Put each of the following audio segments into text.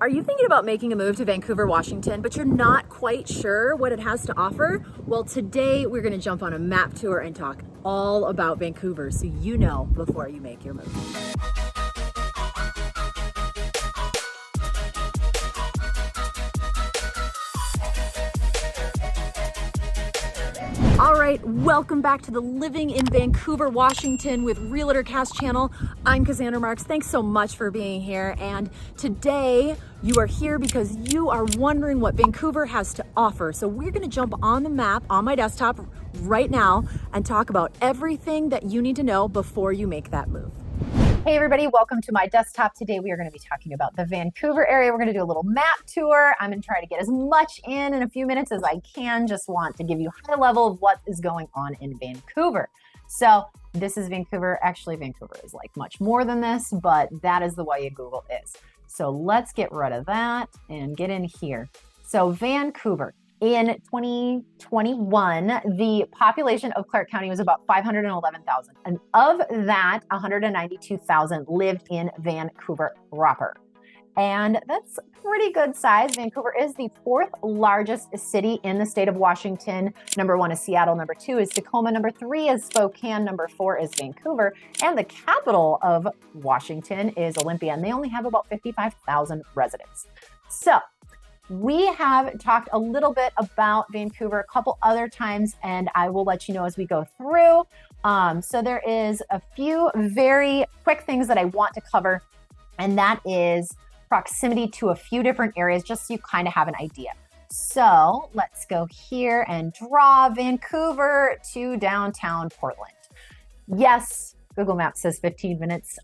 Are you thinking about making a move to Vancouver, Washington, but you're not quite sure what it has to offer? Well, today we're going to jump on a map tour and talk all about Vancouver so you know before you make your move. All right, welcome back to the Living in Vancouver, Washington with Realtor Cast channel. I'm Cassandra Marks. Thanks so much for being here. And today you are here because you are wondering what Vancouver has to offer. So we're going to jump on the map on my desktop right now and talk about everything that you need to know before you make that move. Hey everybody, welcome to my desktop. Today we are going to be talking about the Vancouver area. We're going to do a little map tour. I'm going to try to get as much in a few minutes as I can. Just want to give you a high level of what is going on in Vancouver. So this is Vancouver. Actually, Vancouver is like much more than this, but that is the way you Google is. So let's get rid of that and get in here. So Vancouver. In 2021, the population of Clark County was about 511,000. And of that, 192,000 lived in Vancouver proper. And that's pretty good size. Vancouver is the fourth largest city in the state of Washington. Number one is Seattle. Number two is Tacoma. Number three is Spokane. Number four is Vancouver. And the capital of Washington is Olympia. And they only have about 55,000 residents. So we have talked a little bit about Vancouver a couple other times, and I will let you know as we go through. So there is a few very quick things that I want to cover, and that is proximity to a few different areas, just so you kind of have an idea. So let's go here and draw Vancouver to downtown Portland. Yes, Google Maps says 15 minutes.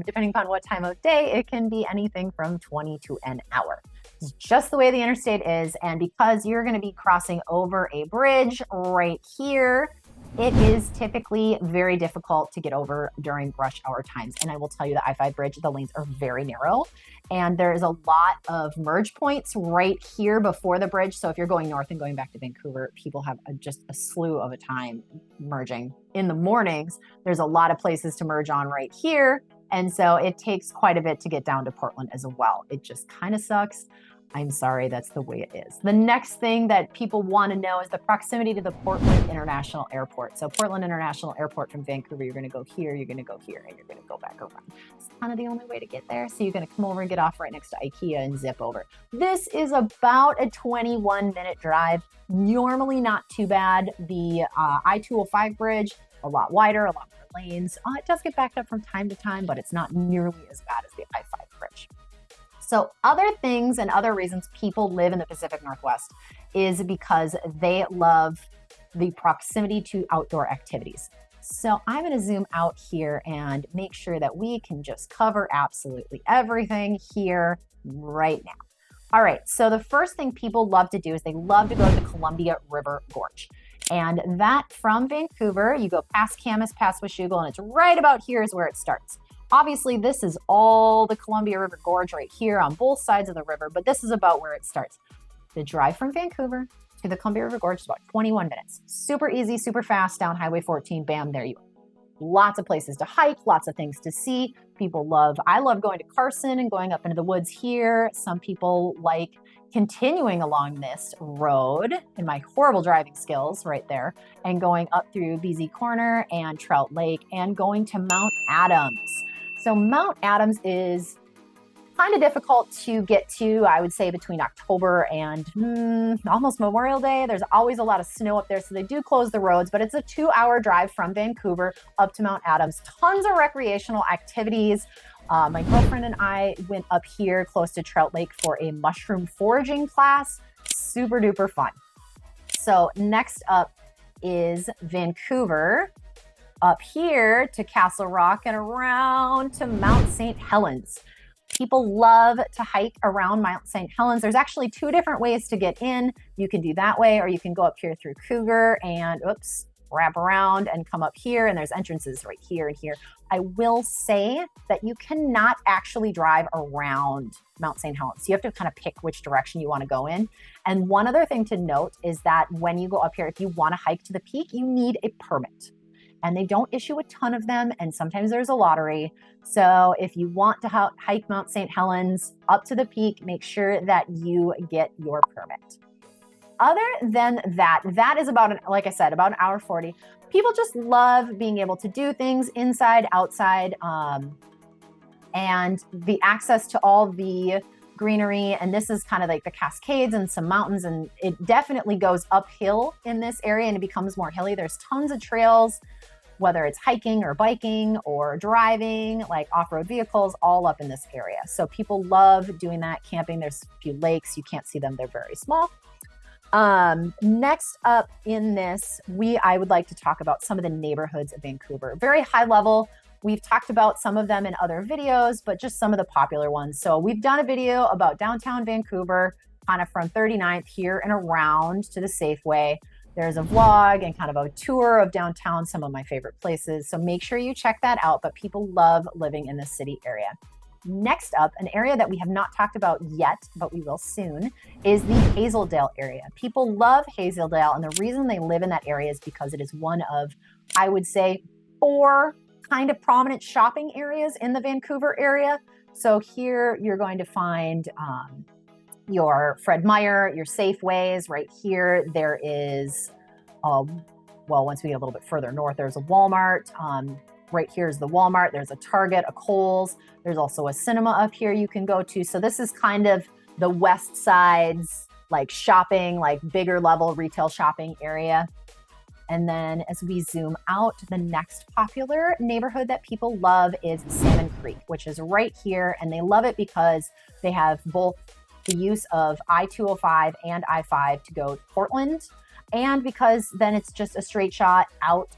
Depending upon what time of day, it can be anything from 20 to an hour. It's just the way the interstate is. And because you're going to be crossing over a bridge right here, it is typically very difficult to get over during rush hour times. And I will tell you the I-5 bridge, the lanes are very narrow. And there is a lot of merge points right here before the bridge. So if you're going north and going back to Vancouver, people have just a slew of a time merging. In the mornings, there's a lot of places to merge on right here. And so it takes quite a bit to get down to Portland as well. It just kind of sucks. I'm sorry, that's the way it is. The next thing that people want to know is the proximity to the Portland International Airport. So Portland International Airport from Vancouver, you're going to go here, you're going to go here, and you're going to go back around. It's kind of the only way to get there. So you're going to come over and get off right next to IKEA and zip over. This is about a 21-minute drive. Normally not too bad. The I-205 bridge, a lot wider, a lot more lanes. It does get backed up from time to time, but it's not nearly as bad as the I-5 bridge. So other things and other reasons people live in the Pacific Northwest is because they love the proximity to outdoor activities. So I'm going to zoom out here and make sure that we can just cover absolutely everything here right now. All right, so the first thing people love to do is they love to go to the Columbia River Gorge. And that from Vancouver, you go past Camas, past Washougal, and it's right about here is where it starts. Obviously, this is all the Columbia River Gorge right here on both sides of the river, but this is about where it starts. The drive from Vancouver to the Columbia River Gorge is about 21 minutes. Super easy, super fast, down Highway 14, bam, there you go. Lots of places to hike, lots of things to see. I love going to Carson and going up into the woods here. Some people like continuing along this road in my horrible driving skills right there and going up through BZ Corner and Trout Lake and going to Mount Adams. So Mount Adams is kind of difficult to get to, I would say, between October and almost Memorial Day. There's always a lot of snow up there, so they do close the roads, but it's a 2-hour drive from Vancouver up to Mount Adams. Tons of recreational activities. My girlfriend and I went up here close to Trout Lake for a mushroom foraging class. Super duper fun. So next up is Vancouver. Up here to Castle Rock and around to Mount St. Helens. People love to hike around Mount St. Helens. There's actually two different ways to get in. You can do that way, or you can go up here through Cougar and wrap around and come up here, and there's entrances right here and here. I will say that you cannot actually drive around Mount St. Helens. You have to kind of pick which direction you want to go in. And one other thing to note is that when you go up here, if you want to hike to the peak, you need a permit. and they don't issue a ton of them, and sometimes there's a lottery. So if you want to hike Mount St. Helens up to the peak, make sure that you get your permit. Other than that, that is about, like I said, about an hour 40. People just love being able to do things inside, outside, and the access to all the greenery. And this is kind of like the Cascades and some mountains, and it definitely goes uphill in this area and it becomes more hilly. There's tons of trails, whether it's hiking or biking or driving, like off-road vehicles, all up in this area. So people love doing that, camping. There's a few lakes. You can't see them. They're very small. Next up in this, I would like to talk about some of the neighborhoods of Vancouver. Very high level. We've talked about some of them in other videos, but just some of the popular ones. So we've done a video about downtown Vancouver, kind of from 39th here and around to the Safeway. There's a vlog and kind of a tour of downtown, some of my favorite places. So make sure you check that out, but people love living in the city area. Next up, an area that we have not talked about yet, but we will soon, is the Hazeldale area. People love Hazeldale, and the reason they live in that area is because it is one of, I would say, 4 kind of prominent shopping areas in the Vancouver area. So here you're going to find your Fred Meyer, your Safeways. Right here, there is, well, once we get a little bit further north, there's a Walmart. Right here is the Walmart. There's a Target, a Kohl's. There's also a cinema up here you can go to. So this is kind of the West Side's like shopping, like bigger level retail shopping area. And then as we zoom out, the next popular neighborhood that people love is Salmon Creek, which is right here. And they love it because they have both the use of I-205 and I-5 to go to Portland. And because then it's just a straight shot out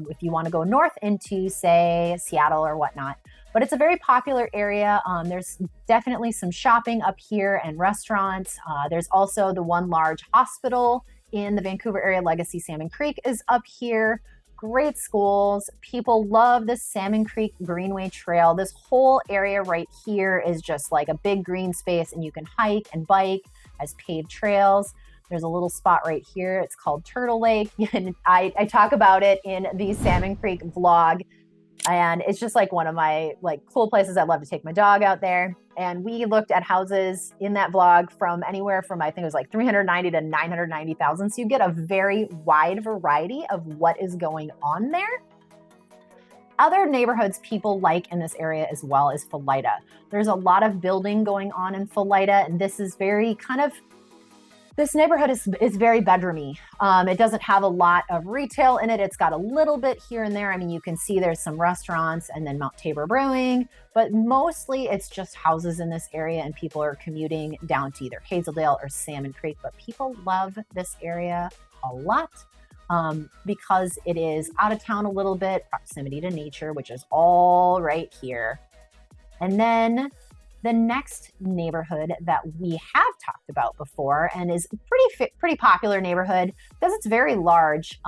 if you want to go north into, say, Seattle or whatnot. But it's a very popular area. There's definitely some shopping up here and restaurants. There's also the one large hospital in the Vancouver area. Legacy Salmon Creek is up here. Great schools. People love the Salmon Creek Greenway Trail. This whole area right here is just like a big green space, and you can hike and bike as paved trails. There's a little spot right here. It's called Turtle Lake. And I talk about it in the Salmon Creek vlog. And it's just like one of my like cool places. I love to take my dog out there. And we looked at houses in that vlog from anywhere from, I think it was like 390 to 990,000. So you get a very wide variety of what is going on there. Other neighborhoods people like in this area as well is Philida. There's a lot of building going on in Philida, and this is very kind of, this neighborhood is very bedroomy. It doesn't have a lot of retail in it. It's got a little bit here and there. I mean, you can see there's some restaurants and then Mount Tabor Brewing, but mostly it's just houses in this area, and people are commuting down to either Hazeldale or Salmon Creek. But people love this area a lot because it is out of town a little bit, proximity to nature, which is all right here. And then the next neighborhood that we have talked about before and is pretty popular neighborhood because it's very large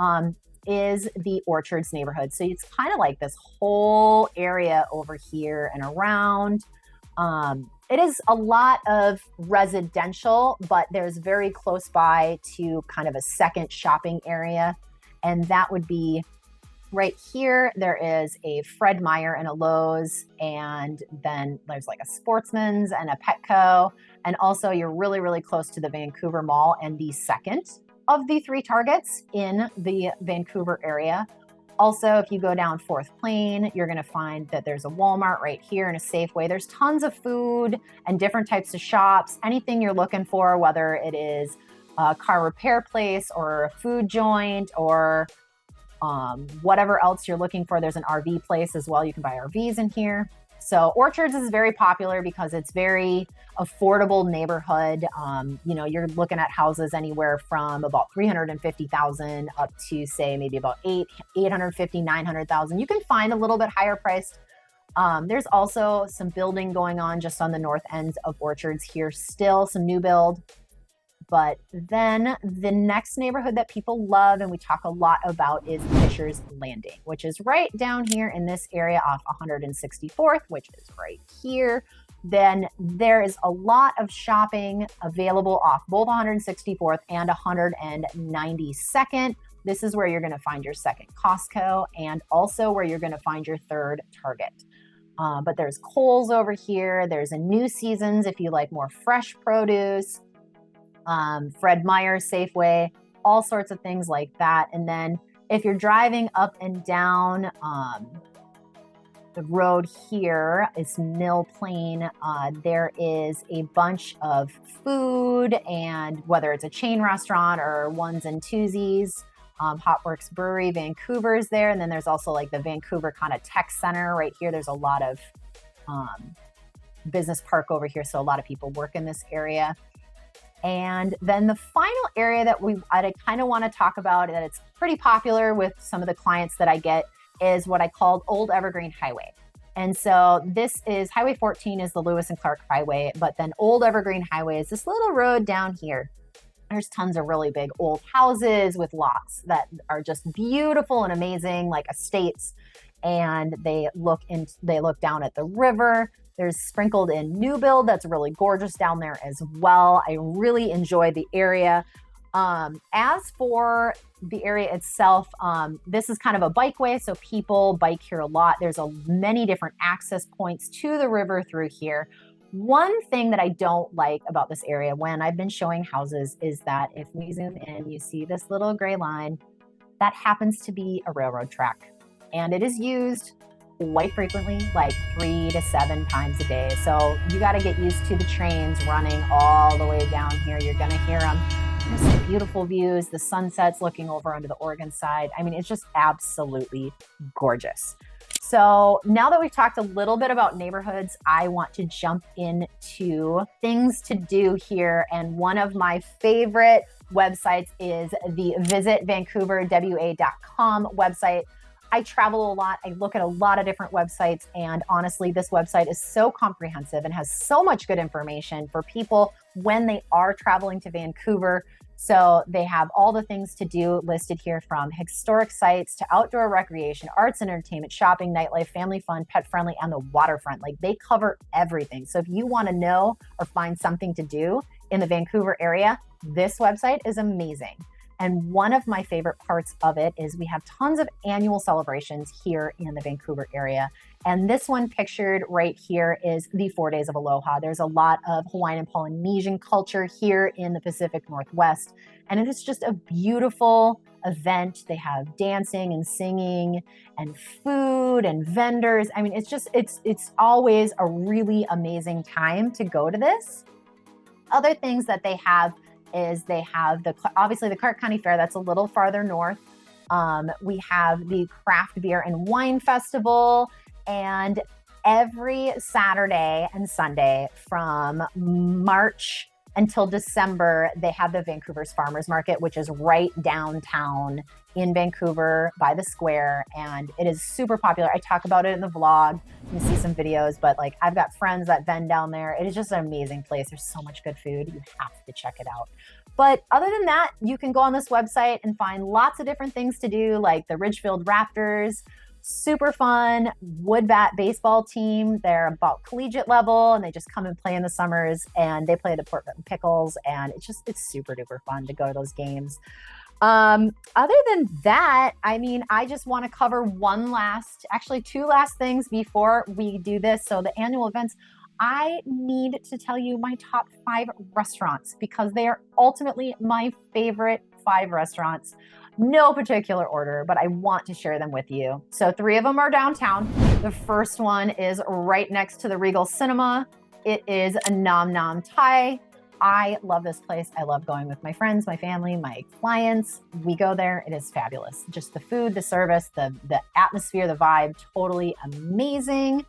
is the Orchards neighborhood. So it's kind of like this whole area over here and around. It is a lot of residential, but there's very close by to kind of a second shopping area. And that would be right here. There is a Fred Meyer and a Lowe's, and then there's like a Sportsman's and a Petco. And also you're really, really close to the Vancouver Mall and the second of the 3 Targets in the Vancouver area. Also, if you go down 4th Plain, you're going to find that there's a Walmart right here and a Safeway. There's tons of food and different types of shops. Anything you're looking for, whether it is a car repair place or a food joint or whatever else you're looking for. There's an RV place as well. You can buy RVs in here. So Orchards is very popular because it's very affordable neighborhood. You know, you're looking at houses anywhere from about 350,000 up to say maybe about 850, 900,000. You can find a little bit higher priced. There's also some building going on just on the north ends of Orchards here. Still some new build. But then the next neighborhood that people love and we talk a lot about is Fisher's Landing, which is right down here in this area off 164th, which is right here. Then there is a lot of shopping available off both 164th and 192nd. This is where you're going to find your second Costco and also where you're going to find your third Target. But there's Kohl's over here. There's a New Seasons if you like more fresh produce. Fred Meyer, Safeway, all sorts of things like that. And then if you're driving up and down the road here, it's Mill Plain. There is a bunch of food, and whether it's a chain restaurant or ones and twosies, Hotworks Brewery, Vancouver's there. And then there's also like the Vancouver kind of tech center right here. There's a lot of business park over here. So a lot of people work in this area. And then the final area that I kind of want to talk about, that it's pretty popular with some of the clients that I get, is what I called Old Evergreen Highway. And so this is Highway 14 is the Lewis and Clark Highway, but then Old Evergreen Highway is this little road down here. There's tons of really big old houses with lots that are just beautiful and amazing, like estates. And they look down at the river. There's sprinkled in new build that's really gorgeous down there as well. I really enjoy the area. As for the area itself, this is kind of a bikeway, so people bike here a lot. There's many different access points to the river through here. One thing that I don't like about this area when I've been showing houses is that if we zoom in, you see this little gray line, that happens to be a railroad track. And it is used quite frequently, like 3 to 7 times a day. So you got to get used to the trains running all the way down here. You're going to hear them. There's some beautiful views, the sunsets looking over onto the Oregon side. I mean, it's just absolutely gorgeous. So now that we've talked a little bit about neighborhoods, I want to jump into things to do here. And one of my favorite websites is the visitvancouverwa.com website. I travel a lot. I look at a lot of different websites, and honestly, this website is so comprehensive and has so much good information for people when they are traveling to Vancouver. So they have all the things to do listed here, from historic sites to outdoor recreation, arts and entertainment, shopping, nightlife, family fun, pet friendly, and the waterfront. Like, they cover everything. So if you want to know or find something to do in the Vancouver area, this website is amazing. And one of my favorite parts of it is we have tons of annual celebrations here in the Vancouver area. And this one pictured right here is the 4 Days of Aloha. There's a lot of Hawaiian and Polynesian culture here in the Pacific Northwest. And it is just a beautiful event. They have dancing and singing and food and vendors. I mean, it's always a really amazing time to go to this. Other things that they have is they have obviously the Clark County Fair. That's a little farther north. We have the Craft Beer and Wine Festival, and every Saturday and Sunday from March until December, they have the Vancouver's Farmers Market, which is right downtown in Vancouver by the square. And it is super popular. I talk about it in the vlog. You can see some videos, but like, I've got friends that vend down there. It is just an amazing place. There's so much good food. You have to check it out. But other than that, you can go on this website and find lots of different things to do, like the Ridgefield Raptors. Super fun wood bat baseball team. They're about collegiate level, and they just come and play in the summers, and they play the Portland Pickles, and it's super duper fun to go to those games. Other than that, I mean, I just want to cover two last things before we do this. So the annual events, I need to tell you my top 5 restaurants, because they are ultimately my favorite 5 restaurants. No particular order, but I want to share them with you. So 3 of them are downtown. The first one is right next to the Regal Cinema. It is a Nam Nam Thai. I love this place. I love going with my friends, my family, my clients. We go there. It is fabulous. Just the food, the service, the atmosphere, the vibe, totally amazing.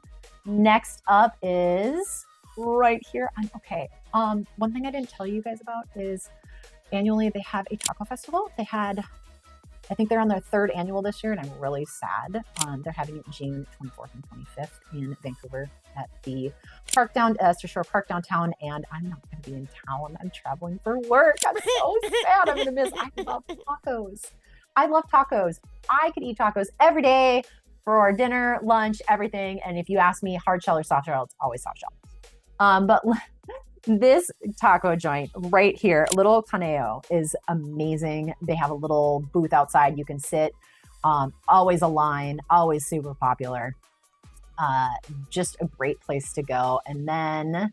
Next up is right here. One thing I didn't tell you guys about is annually they have a taco festival. I think they're on their 3rd annual this year, and I'm really sad. They're having it June 24th and 25th in Vancouver at the Astor Shore Park downtown, and I'm not going to be in town. I'm traveling for work. I'm so sad. I'm going to miss. I love tacos. I love tacos. I could eat tacos every day for dinner, lunch, everything. And if you ask me hard shell or soft shell, it's always soft shell. But This taco joint right here, Little Caneo, is amazing. They have a little booth outside you can sit. Always a line, always super popular. Just a great place to go. And then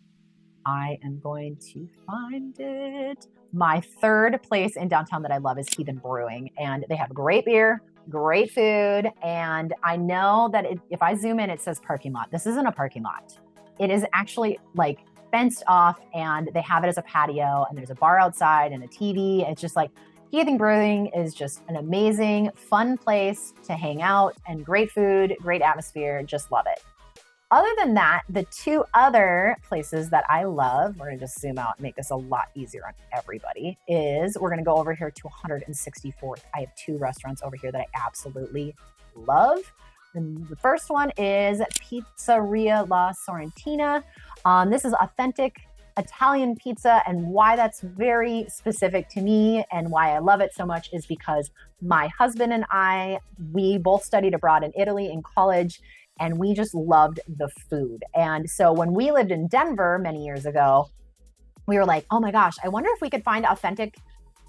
I am going to find it. My third place in downtown that I love is Heathen Brewing, and they have great beer, great food. And I know that if I zoom in, it says parking lot. This isn't a parking lot. It is actually like fenced off, and they have it as a patio, and there's a bar outside and a TV. It's just like Heathen Brewing is just an amazing, fun place to hang out, and great food, great atmosphere. Just love it. Other than that, the two other places that I love, we're gonna just zoom out and make this a lot easier on everybody, is we're gonna go over here to 164th. I have two restaurants over here that I absolutely love. And the first one is Pizzeria La Sorrentina. This is authentic Italian pizza, and why that's very specific to me and why I love it so much is because my husband and I, we both studied abroad in Italy in college, and we just loved the food. And so when we lived in Denver many years ago, we were like, oh my gosh, I wonder if we could find authentic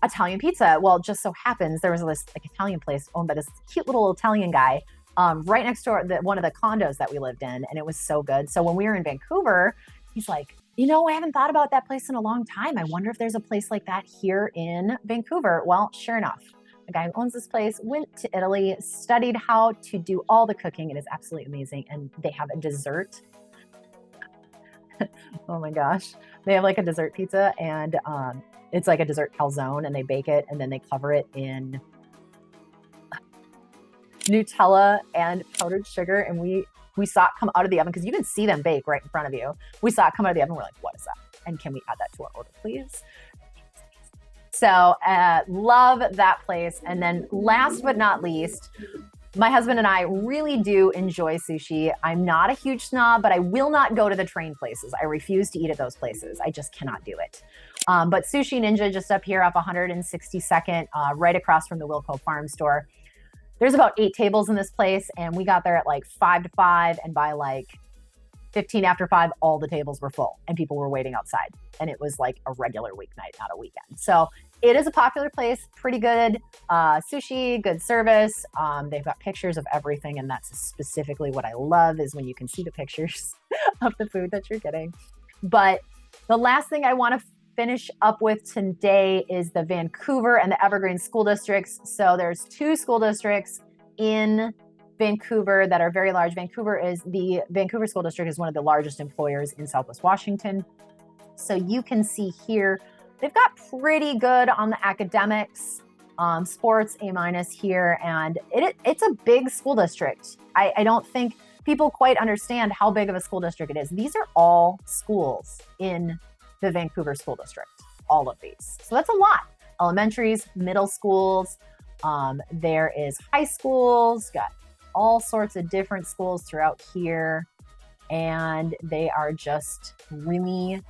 Italian pizza. Well, it just so happens there was this like Italian place owned by this cute little Italian guy right next door to one of the condos that we lived in, and it was so good. So when we were in Vancouver, he's like, you know, I haven't thought about that place in a long time. I wonder if there's a place like that here in Vancouver. Well, sure enough, the guy who owns this place went to Italy, studied how to do all the cooking. It is absolutely amazing. And they have a dessert. Oh my gosh. They have like a dessert pizza, and it's like a dessert calzone, and they bake it and then they cover it in Nutella and powdered sugar. And we saw it come out of the oven because you can see them bake right in front of you. We saw it come out of the oven. We're like, what is that? And can we add that to our order, please? So love that place. And then last but not least, my husband and I really do enjoy sushi. I'm not a huge snob, but I will not go to the train places. I refuse to eat at those places. I just cannot do it. But Sushi Ninja, just up here off 162nd, right across from the Wilco Farm Store. There's about 8 tables in this place, and we got there at like 5 to 5, and by like 15 after 5, all the tables were full and people were waiting outside. And it was like a regular weeknight, not a weekend. So it is a popular place, pretty good sushi, good service. They've got pictures of everything, and that's specifically what I love, is when you can see the pictures of the food that you're getting. But the last thing I want to finish up with today is the Vancouver and the Evergreen school districts. So there's 2 school districts in Vancouver that are very large. The Vancouver School District is one of the largest employers in Southwest Washington. So you can see here, they've got pretty good on the academics, sports A- here, and it's a big school district. I don't think people quite understand how big of a school district it is. These are all schools in the Vancouver School District, all of these. So that's a lot. Elementaries, middle schools, there is high schools, got all sorts of different schools throughout here, and they are just really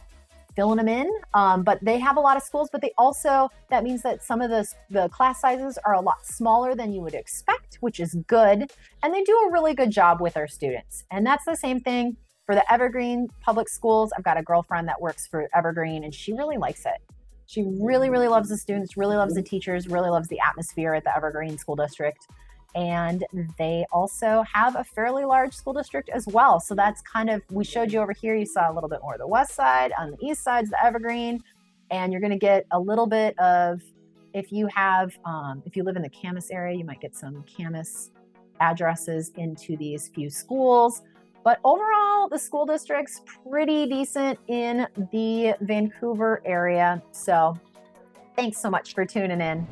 filling them in. But they have a lot of schools, but they also, that means that some of the class sizes are a lot smaller than you would expect, which is good. And they do a really good job with our students. And that's the same thing for the Evergreen Public Schools. I've got a girlfriend that works for Evergreen, and she really likes it. She really, really loves the students, really loves the teachers, really loves the atmosphere at the Evergreen School District. And they also have a fairly large school district as well. So that's kind of, we showed you over here, you saw a little bit more of the west side. On the east side's the Evergreen. And you're going to get a little bit of, if you live in the Camas area, you might get some Camas addresses into these few schools. But overall, the school district's pretty decent in the Vancouver area. So thanks so much for tuning in.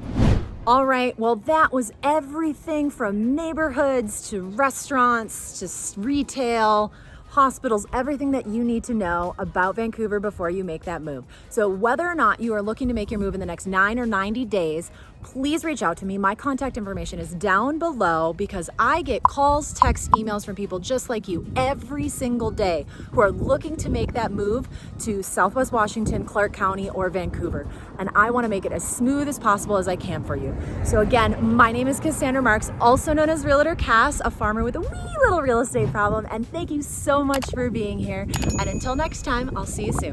All right, well, that was everything from neighborhoods to restaurants to retail, hospitals, everything that you need to know about Vancouver before you make that move. So whether or not you are looking to make your move in the next 9 or 90 days, please reach out to me. My contact information is down below because I get calls, texts, emails from people just like you every single day who are looking to make that move to Southwest Washington, Clark County, or Vancouver. And I want to make it as smooth as possible as I can for you. So again, my name is Cassandra Marks, also known as Realtor Cass, a farmer with a wee little real estate problem. And thank you so much for being here. And until next time, I'll see you soon.